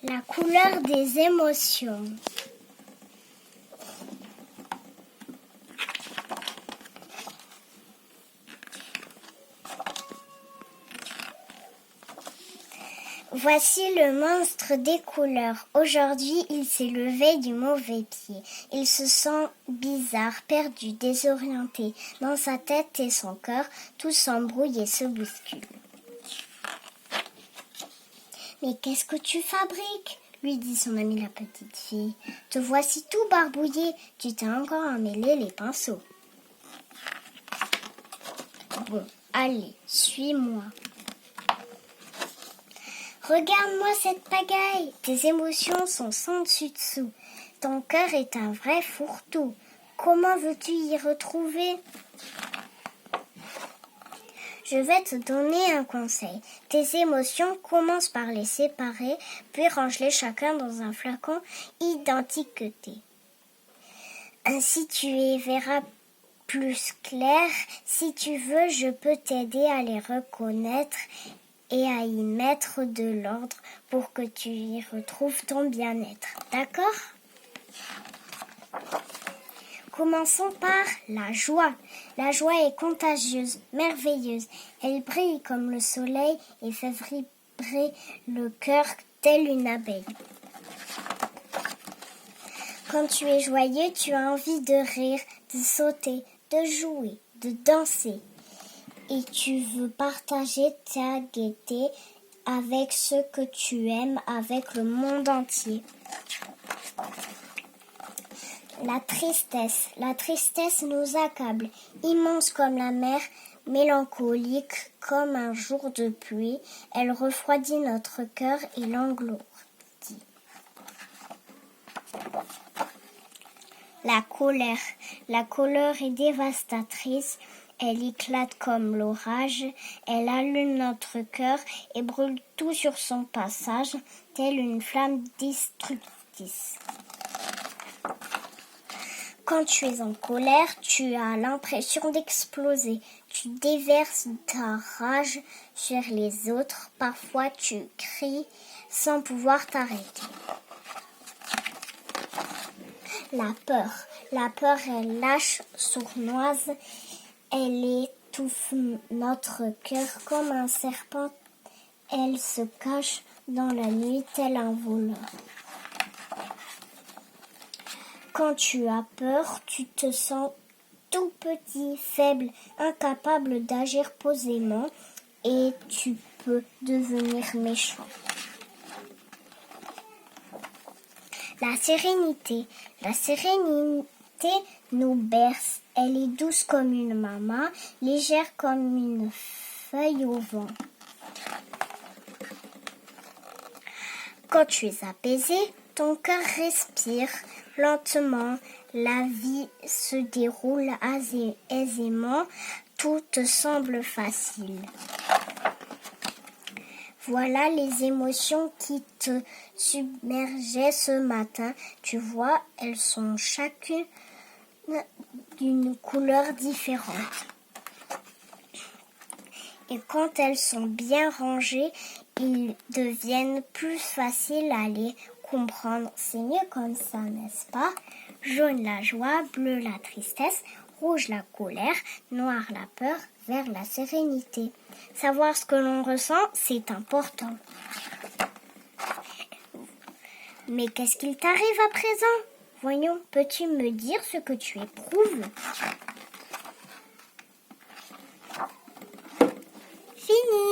La couleur des émotions. Voici le monstre des couleurs. Aujourd'hui, il s'est levé du mauvais pied. Il se sent bizarre, perdu, désorienté. Dans sa tête et son cœur, tout s'embrouille et se bouscule. « Mais qu'est-ce que tu fabriques ?» lui dit son amie la petite fille. « Te voici tout barbouillé, tu t'es encore emmêlé les pinceaux. »« Bon, allez, suis-moi. » Regarde-moi cette pagaille, tes émotions sont sans dessus-dessous. Ton cœur est un vrai fourre-tout. Comment veux-tu y retrouver ? Je vais te donner un conseil. Tes émotions, commence par les séparer, puis range-les chacun dans un flacon identique que t'es. Ainsi tu y verras plus clair. Si tu veux, je peux t'aider à les reconnaître et à y mettre de l'ordre pour que tu y retrouves ton bien-être. D'accord ? Commençons par la joie. La joie est contagieuse, merveilleuse. Elle brille comme le soleil et fait vibrer le cœur telle une abeille. Quand tu es joyeux, tu as envie de rire, de sauter, de jouer, de danser. Et tu veux partager ta gaieté avec ceux que tu aimes, avec le monde entier. La tristesse nous accable, immense comme la mer, mélancolique comme un jour de pluie. Elle refroidit notre cœur et l'englourdit. La colère est dévastatrice. Elle éclate comme l'orage, elle allume notre cœur et brûle tout sur son passage, telle une flamme destructrice. Quand tu es en colère, tu as l'impression d'exploser. Tu déverses ta rage sur les autres. Parfois, tu cries sans pouvoir t'arrêter. La peur, elle lâche sournoise. Elle étouffe notre cœur comme un serpent. Elle se cache dans la nuit tel un voleur. Quand tu as peur, tu te sens tout petit, faible, incapable d'agir posément et tu peux devenir méchant. La sérénité nous berce. Elle est douce comme une maman, légère comme une feuille au vent. Quand tu es apaisé, ton cœur respire lentement. La vie se déroule aisément. Tout te semble facile. Voilà les émotions qui te submergeaient ce matin. Tu vois, elles sont chacune d'une couleur différente. Et quand elles sont bien rangées, ils deviennent plus faciles à les comprendre. C'est mieux comme ça, n'est-ce pas ? Jaune la joie, bleu la tristesse, rouge la colère, noir la peur, vert la sérénité. Savoir ce que l'on ressent, c'est important. Mais qu'est-ce qu'il t'arrive à présent ? Voyons, peux-tu me dire ce que tu éprouves ? Fini.